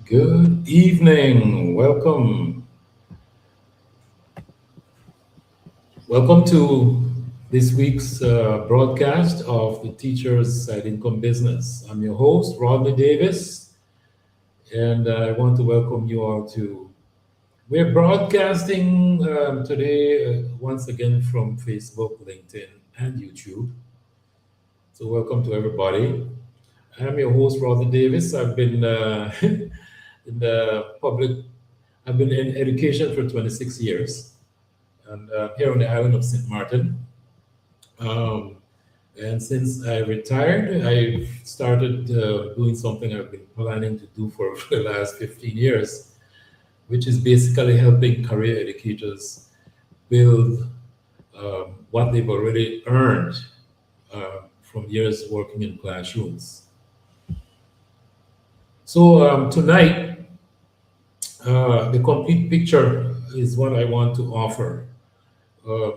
Good evening. Welcome. Welcome to this week's broadcast of the Teachers Side Income Business. I'm your host, Rodney Davis, and I want to welcome you all to. We're broadcasting today once again from Facebook, LinkedIn, and YouTube. So, welcome to everybody. I'm your host, Rodney Davis. I've been in the public, I've been in education for 26 years. And here on the island of St. Martin. Um, and since I retired, I've started doing something I've been planning to do for the last 15 years, which is basically helping career educators build what they've already earned from years working in classrooms. So tonight, the complete picture is what I want to offer. Uh,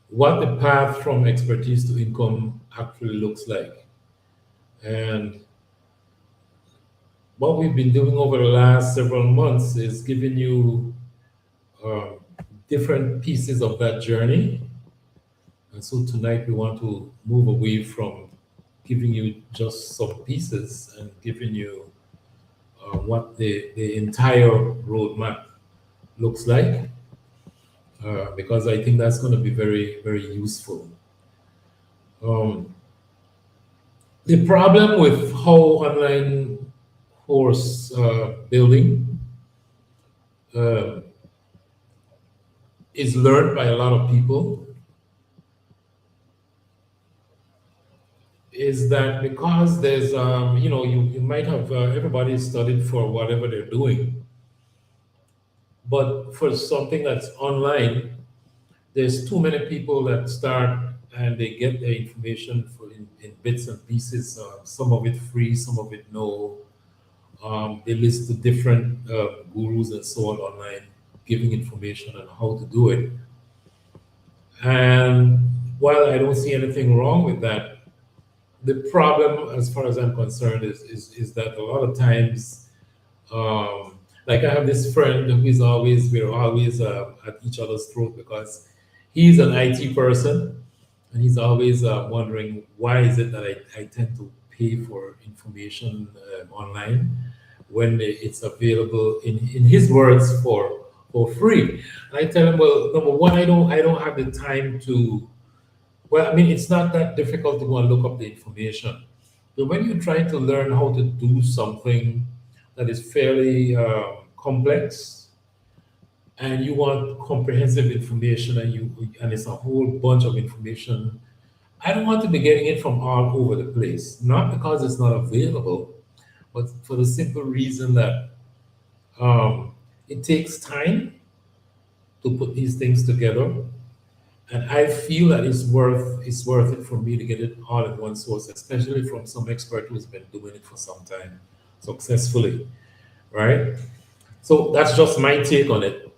what the path from expertise to income actually looks like. And what we've been doing over the last several months is giving you uh, different pieces of that journey. And so tonight we want to move away from giving you just some pieces and giving you what the entire roadmap looks like, because I think that's going to be very, very useful. Um, the problem with how online course building uh, is learned by a lot of people is that because there's you might have everybody studied for whatever they're doing, but for something that's online there's too many people that start and they get their information in bits and pieces, some of it free, some of it no. They list the different gurus and so on online giving information on how to do it. And while I don't see anything wrong with that, the problem, as far as I'm concerned, is that a lot of times, like I have this friend who is always, we're always at each other's throat because he's an IT person and he's always wondering why is it that I tend to pay for information online when it's available in his words for free. And I tell him, well, number one, I don't have the time to. Well, I mean, it's not that difficult to go and look up the information. But when you're trying to learn how to do something that is fairly complex and you want comprehensive information and it's a whole bunch of information, I don't want to be getting it from all over the place. Not because it's not available, but for the simple reason that um, it takes time to put these things together. And I feel that it's worth it for me to get it all in one source, especially from some expert who's been doing it for some time successfully, right? So that's just my take on it.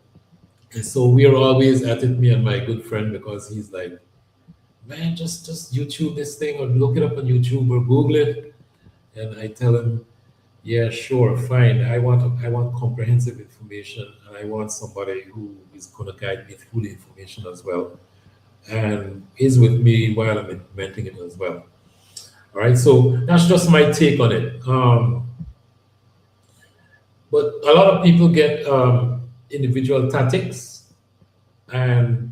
And so we're always at it, me and my good friend, because he's like, man, just YouTube this thing or look it up on YouTube or Google it. And I tell him, yeah, sure, fine. I want comprehensive information, and I want somebody who is going to guide me through the information as well and is with me while I'm implementing it as well. All right, so that's just my take on it. But a lot of people get individual tactics, and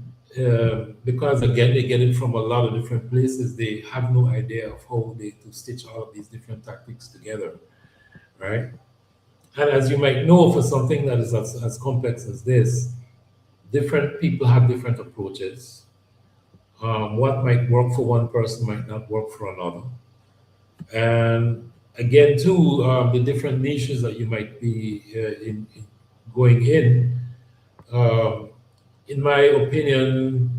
because again they get it from a lot of different places, they have no idea of how they to stitch all of these different tactics together, right? And as you might know, for something that is as complex as this, different people have different approaches. What might work for one person might not work for another. And again, too, the different niches that you might be in going um, in my opinion,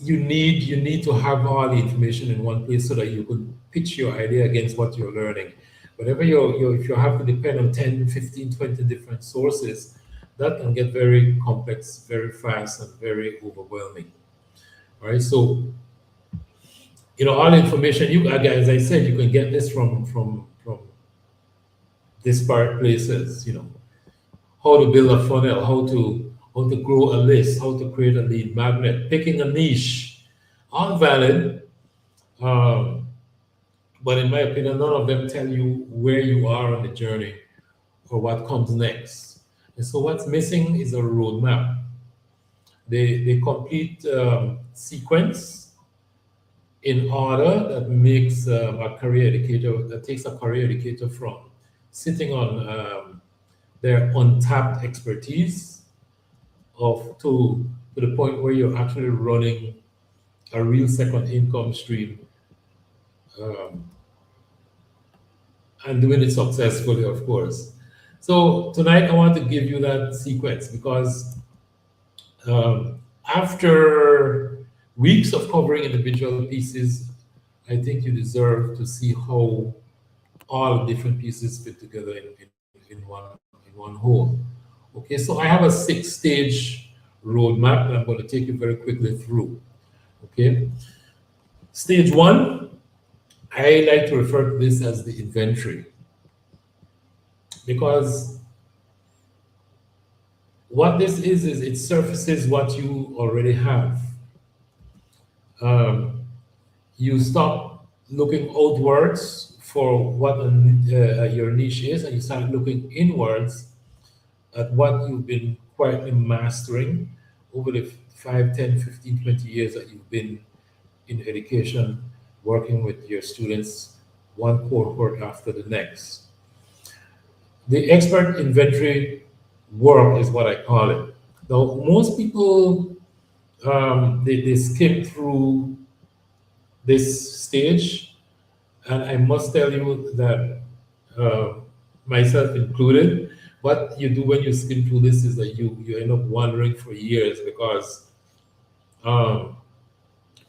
you need to have all the information in one place so that you could pitch your idea against what you're learning. Whenever if you have to depend on 10, 15, 20 different sources, that can get very complex very fast and very overwhelming. All right, so all the information you, as I said, you can get this from disparate places, how to build a funnel, how to grow a list, how to create a lead magnet, picking a niche, all valid. Um, but in my opinion, none of them tell you where you are on the journey or what comes next. And so what's missing is a roadmap. They complete sequence in order that makes a career educator, that takes a career educator from sitting on their untapped expertise of to the point where you're actually running a real second income stream, um, and doing it successfully, of course. So tonight I want to give you that sequence because after weeks of covering individual pieces, I think you deserve to see how all the different pieces fit together in one whole. Okay, so I have a 6-stage roadmap that I'm going to take you very quickly through. Okay, stage one, I like to refer to this as the inventory because what this is it surfaces what you already have. Um, you stop looking outwards for what your niche is, and you start looking inwards at what you've been quietly mastering over the 5, 10, 15, 20 years that you've been in education, working with your students, one cohort after the next. The expert inventory work is what I call it. Now, most people they skim through this stage, and I must tell you that uh, myself included, what you do when you skim through this is that you end up wandering for years because um,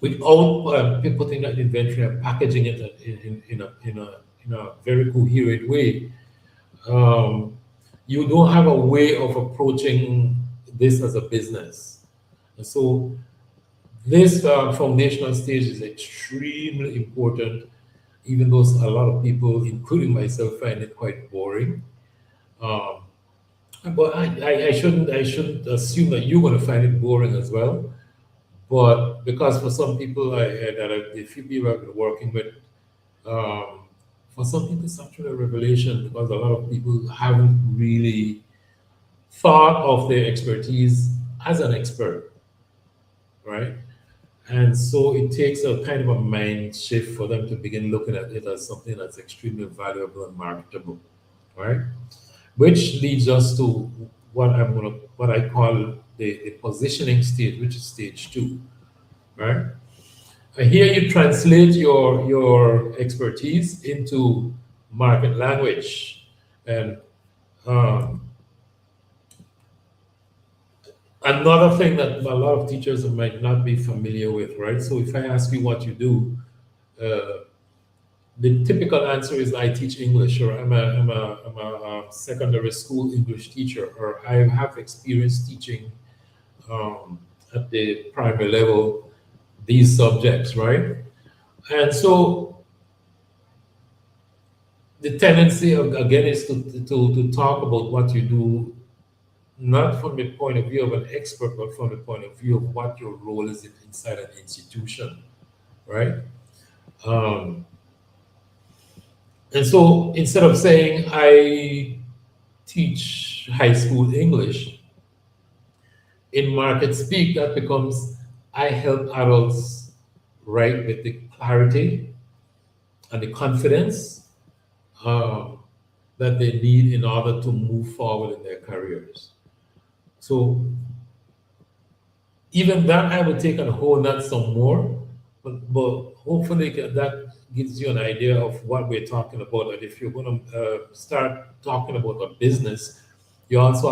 without putting that inventory and packaging it in a very coherent way, um, you don't have a way of approaching this as a business. And so this foundational stage is extremely important, even though a lot of people, including myself, find it quite boring. Um, but I shouldn't assume that you're going to find it boring as well. But because for some people, the few people I've been working with, um, for some people, it's actually a revelation because a lot of people haven't really thought of their expertise as an expert, right? And so it takes a kind of a mind shift for them to begin looking at it as something that's extremely valuable and marketable, right? Which leads us to what I call the positioning stage, which is stage two, right? Here you translate your expertise into market language, and um, another thing that a lot of teachers might not be familiar with, right? So if I ask you what you do, uh, the typical answer is I teach English, or I'm a secondary school English teacher, or I have experience teaching um, at the primary level these subjects, right? And so the tendency again is to talk about what you do, not from the point of view of an expert, but from the point of view of what your role is inside an institution, right? Um, and so instead of saying I teach high school English, in market speak, that becomes I help adults write with the clarity and the confidence um, that they need in order to move forward in their careers. So even that I would take and hone that some more, but hopefully that gives you an idea of what we're talking about. And if you're going to start talking about a business, you also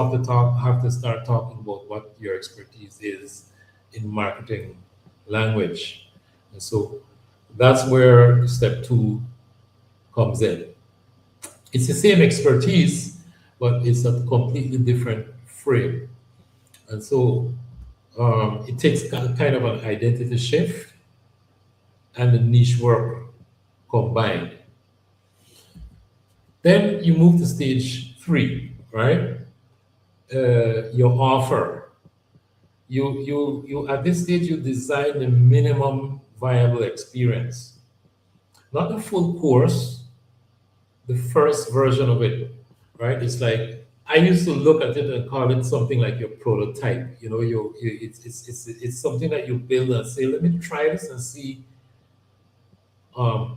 have to start talking about what your expertise is in marketing language. And so that's where step two comes in. It's the same expertise, but it's a completely different frame. And so it takes kind of an identity shift and the niche work combined. Then you move to stage three, right? Your offer. You at this stage you design the minimum viable experience, not the full course, the first version of it, right? It's like I used to look at it and call it something like your prototype. It's something that you build and say, let me try this and see um,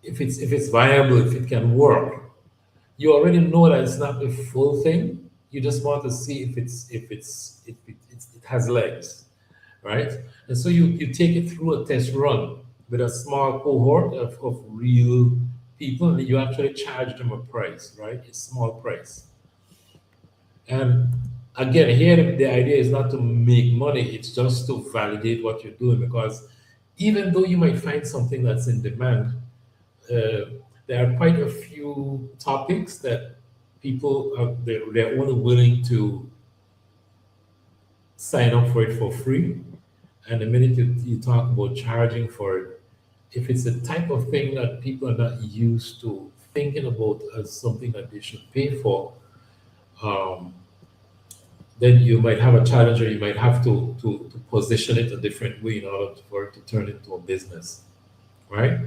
if it's viable, if it can work. You already know that it's not the full thing. You just want to see if it has legs, right? And so you take it through a test run with a small cohort of real people, and you actually charge them a price, right? A small price. And again, here the idea is not to make money, it's just to validate what you're doing, because even though you might find something that's in demand, uh, there are quite a few topics that people they're only willing to sign up for it for free. And the minute you talk about charging for it, if it's the type of thing that people are not used to thinking about as something that they should pay for, um, then you might have a challenge, or you might have to position it a different way in order for it to turn into a business, right?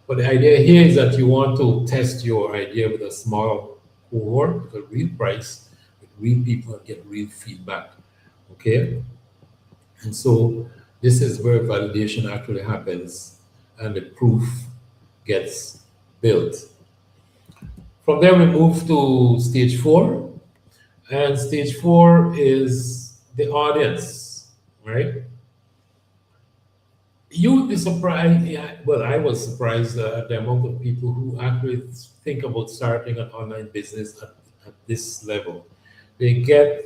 But the idea here is that you want to test your idea with a small cohort, with a real price, with real people, and get real feedback. Okay? And so this is where validation actually happens and the proof gets built. From there, we move to stage four. And stage four is the audience, right? You would be surprised. Yeah, well, I was surprised at the amount of people who actually think about starting an online business at this level. They get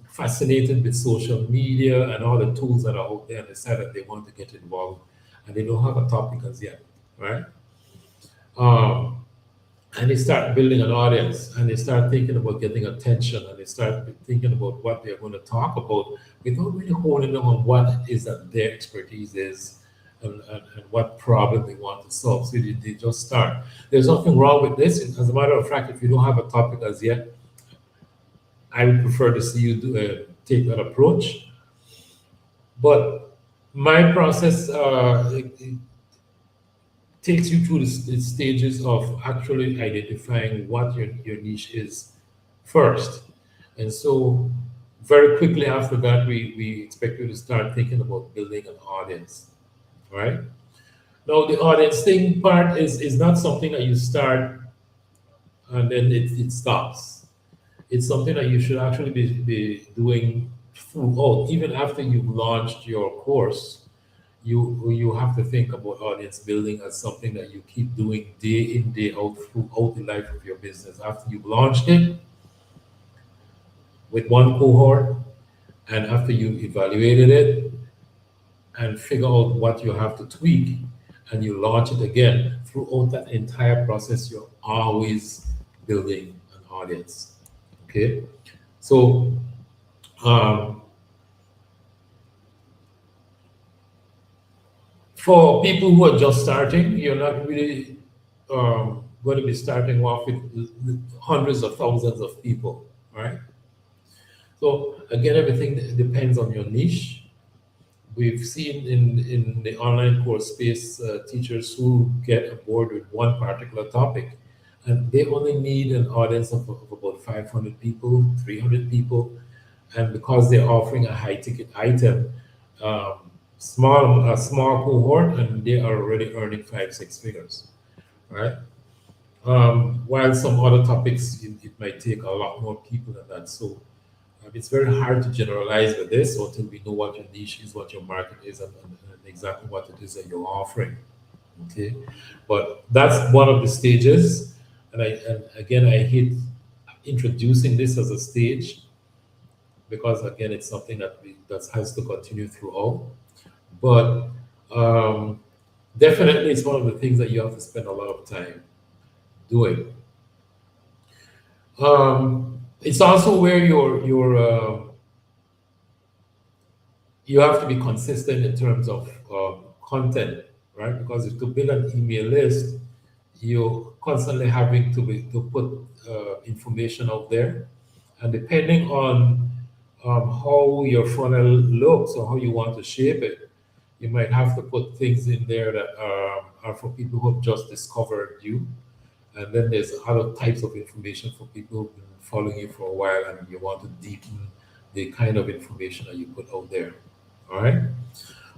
fascinated with social media and all the tools that are out there, and decide that they want to get involved, and they don't have a topic as yet, right? Um, and they start building an audience, and they start thinking about getting attention, and they start thinking about what they're going to talk about without really honing in on what it is that their expertise is, and what problem they want to solve. So they just start. There's nothing wrong with this. As a matter of fact, if you don't have a topic as yet, I would prefer to see you take that approach. But my process it takes you through the stages of actually identifying what your niche is first. And so very quickly after that, we expect you to start thinking about building an audience, right? Now, the audience thing part is not something that you start and then it stops. It's something that you should actually be doing throughout, even after you've launched your course. You have to think about audience building as something that you keep doing day in, day out throughout the life of your business. After you've launched it with one cohort, and after you evaluated it and figure out what you have to tweak, and you launch it again, throughout that entire process, you're always building an audience. Okay, so um, for people who are just starting, you're not really going to be starting off with hundreds of thousands of people, right? So again, everything depends on your niche. We've seen in the online course space teachers who get aboard with one particular topic, and they only need an audience of about 500 people, 300 people, and because they're offering a high ticket item, a small cohort, and they are already earning 5 6 figures, right? While some other topics it might take a lot more people than that. So it's very hard to generalize with this until we know what your niche is, what your market is, and exactly what it is that you're offering. Okay, but that's one of the stages, and again I hate introducing this as a stage because again it's something that has to continue throughout. But um, definitely, it's one of the things that you have to spend a lot of time doing. It's also where you have to be consistent in terms of content, right? Because if to build an email list, you're constantly having to put information out there, and depending on how your funnel looks or how you want to shape it, you might have to put things in there that are for people who have just discovered you, and then there's other types of information for people who've been following you for a while and you want to deepen the kind of information that you put out there. All right.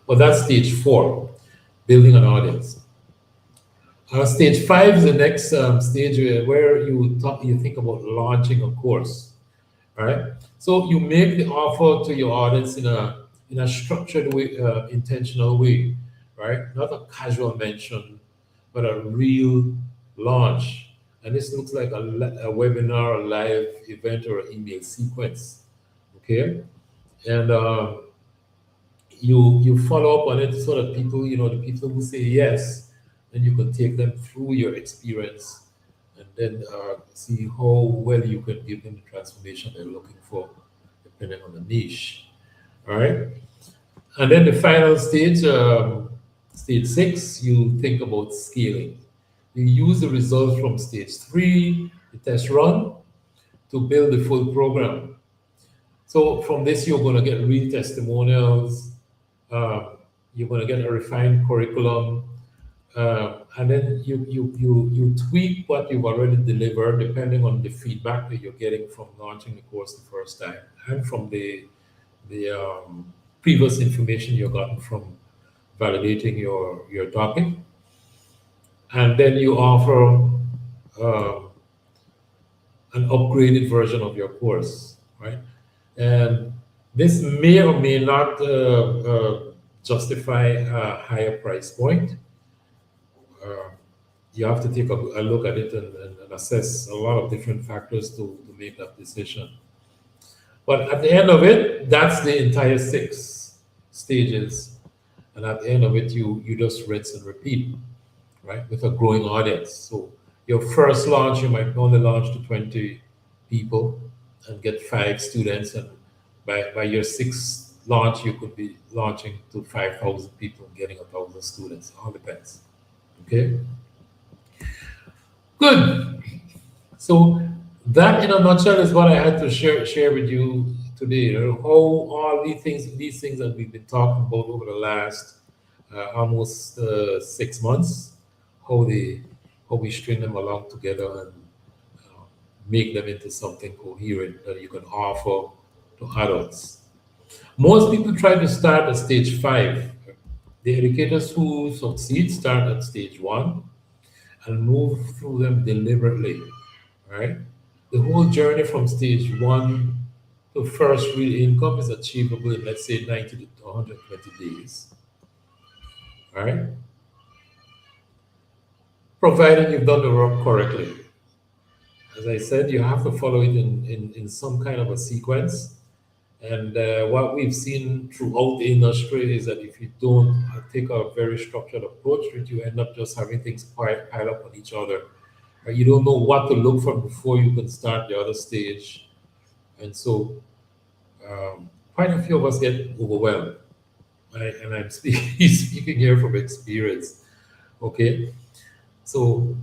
Well, that's stage four, building an audience. Stage five is the next stage where you think about launching a course. All right. So you make the offer to your audience in a structured way, intentional way, right? Not a casual mention, but a real launch. And this looks like a webinar, a live event, or an email sequence. Okay. And you follow up on it so that people, the people who say yes, then you can take them through your experience and then see how well you can give them the transformation they're looking for, depending on the niche. All right. And then the final stage, stage six, you think about scaling. You use the results from stage three, the test run, to build the full program. So from this, you're going to get real testimonials. You're going to get a refined curriculum, and then you tweak what you've already delivered depending on the feedback that you're getting from launching the course the first time and from the previous information you've gotten from validating your topic. And then you offer um, an upgraded version of your course, right? And this may or may not justify a higher price point. Uh, you have to take a look at it and assess a lot of different factors to make that decision. But at the end of it, that's the entire six stages. And at the end of it, you just rinse and repeat, right, with a growing audience. So your first launch, you might only launch to 20 people and get 5 students. And by your sixth launch, you could be launching to 5,000 people, getting 1,000 students. All depends. Okay, good. So that, in a nutshell, is what I had to share with you today. How all these things that we've been talking about over the last almost 6 months, how they how we string them along together and uh, make them into something coherent that you can offer to adults. Most people try to start at stage five. The educators who succeed start at stage one and move through them deliberately, right? The whole journey from stage one to first real income is achievable in, let's say, 90 to 120 days, right? Provided you've done the work correctly. As I said, you have to follow it in some kind of a sequence. And what we've seen throughout the industry is that if you don't take a very structured approach to it, you end up just having things pile up on each other. You don't know what to look for before you can start the other stage. And so quite a few of us get overwhelmed. Right? And I'm speaking here from experience. Okay. So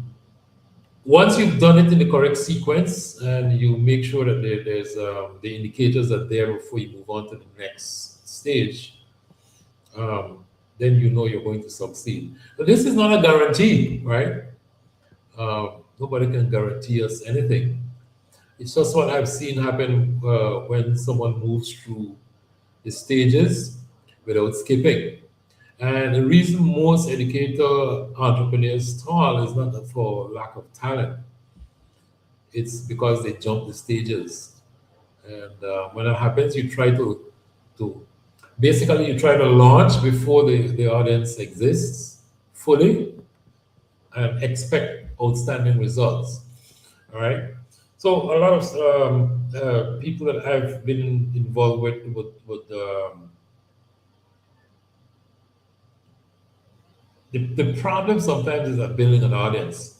once you've done it in the correct sequence and you make sure that there's the indicators are there before you move on to the next stage, then you know you're going to succeed. But this is not a guarantee, right? Nobody can guarantee us anything. It's just what I've seen happen when someone moves through the stages without skipping. And the reason most educator entrepreneurs stall is not for lack of talent. It's because they jump the stages. And when that happens, you try to basically you try to launch before the audience exists fully and expect outstanding results. All right. So a lot of people that I've been involved with would the problem sometimes is that building an audience.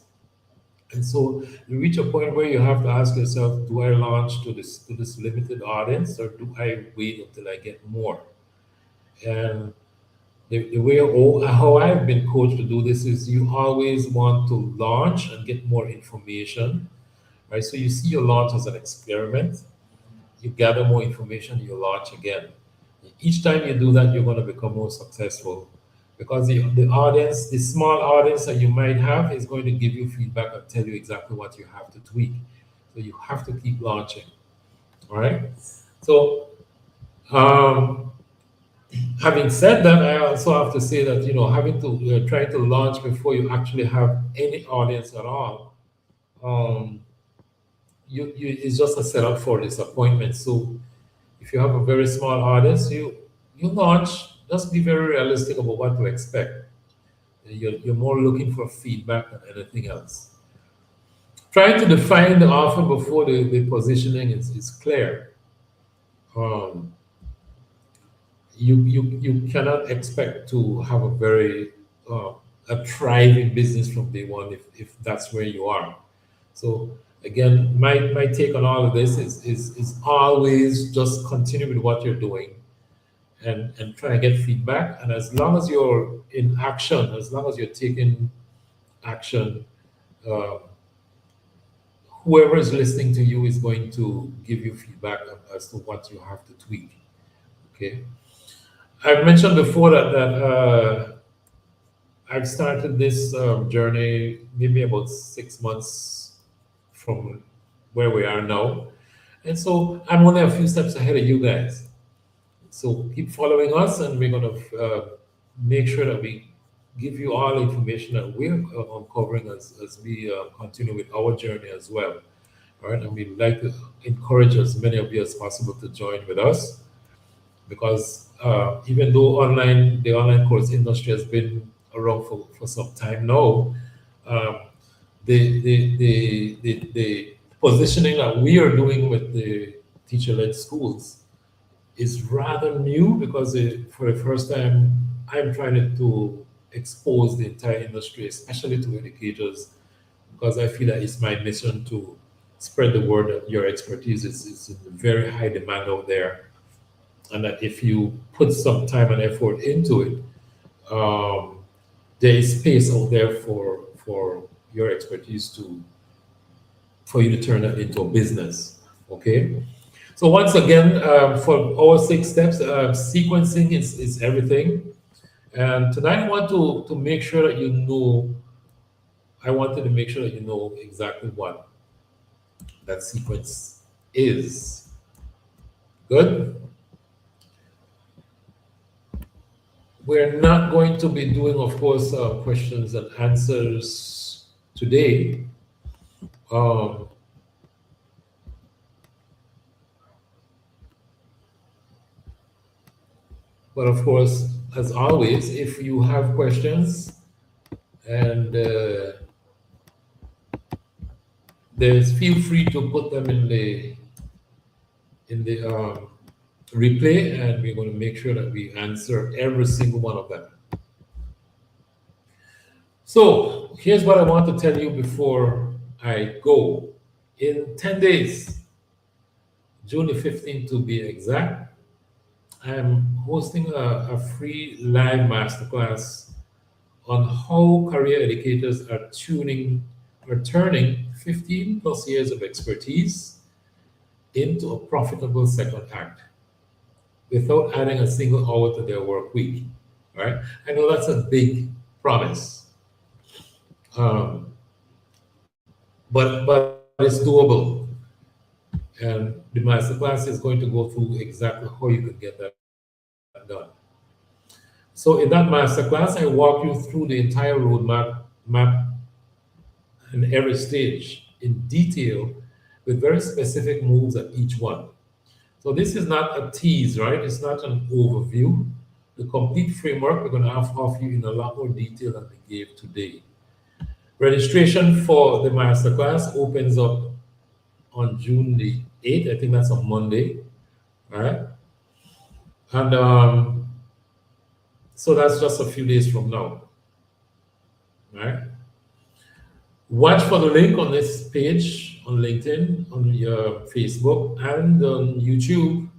And so you reach a point where you have to ask yourself, do I launch to this limited audience or do I wait until I get more? And the way how I've been coached to do this is you always want to launch and get more information, right? So you see your launch as an experiment, you gather more information, you launch again. Each time you do that, you're going to become more successful because the audience, the small audience that you might have, is going to give you feedback and tell you exactly what you have to tweak. So you have to keep launching. All right. So, um, having said that, I also have to say that having to try to launch before you actually have any audience at all, um, you it's just a setup for disappointment. So if you have a very small audience, you launch. Just be very realistic about what to expect. You're more looking for feedback than anything else. Trying to define the offer before the positioning is clear. Um, you cannot expect to have a very a thriving business from day one if that's where you are. So again, my take on all of this is always just continue with what you're doing and try and get feedback. And as long as you're in action, as long as you're taking action, uh, whoever is listening to you is going to give you feedback as to what you have to tweak. Okay. I've mentioned before that I've started this journey maybe about 6 months from where we are now. And so I'm only a few steps ahead of you guys. So keep following us, and we're going to make sure that we give you all the information that we're uncovering as we continue with our journey as well. All right. And we'd like to encourage as many of you as possible to join with us because even though the online course industry has been around for some time now, um, the positioning that we are doing with the teacher-led schools is rather new because for the first time, I'm trying to expose the entire industry, especially to educators, because I feel that it's my mission to spread the word that your expertise is in very high demand out there, and that if you put some time and effort into it, there is space out there for your expertise for you to turn that into a business. Okay. So once again, for our 6 steps, sequencing is everything. And tonight I want to make sure that I wanted to make sure that you know exactly what that sequence is. Good. We're not going to be doing, of course, questions and answers today. Um, but of course, as always, if you have questions and feel free to put them in the replay, and we're going to make sure that we answer every single one of them. So here's what I want to tell you before I go. In 10 days, June the 15th to be exact, I'm hosting a free live masterclass on how career educators are turning 15 plus years of expertise into a profitable second act without adding a single hour to their work week. Right? I know that's a big promise, but it's doable. And the masterclass is going to go through exactly how you could get that done. So in that masterclass, I walk you through the entire roadmap, and every stage in detail with very specific moves at each one. So this is not a tease, right? It's not an overview. The complete framework we're going to offer you in a lot more detail than we gave today. Registration for the masterclass opens up on June the 8th. I think that's a Monday. All right. And so that's just a few days from now. All right. Watch for the link on this page on LinkedIn, on your Facebook, and on YouTube,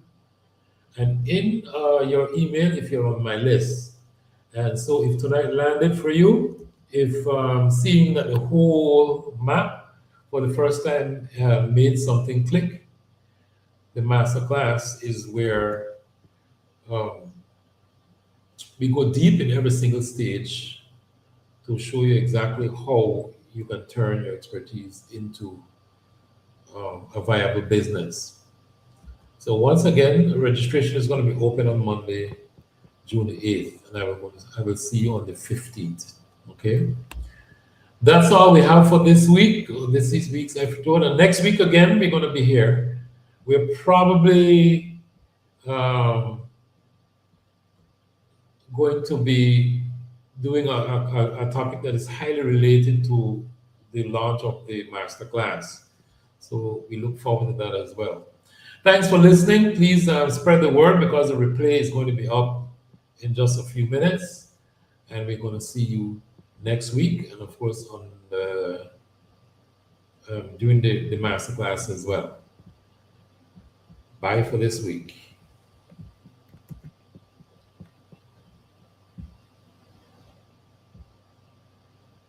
and in your email if you're on my list. And so if tonight landed for you, if seeing that the whole map for the first time made something click, the masterclass is where um, we go deep in every single stage to show you exactly how you can turn your expertise into a viable business. So once again, registration is going to be open on Monday, June 8th, and I will see you on the 15th. Okay? That's all we have for this week. This is week's episode. And next week again, we're going to be here. We're probably um, going to be doing a topic that is highly related to the launch of the masterclass. So we look forward to that as well. Thanks for listening. Please spread the word because the replay is going to be up in just a few minutes. And we're going to see you next week. And of course, on the during the masterclass as well. Bye for this week.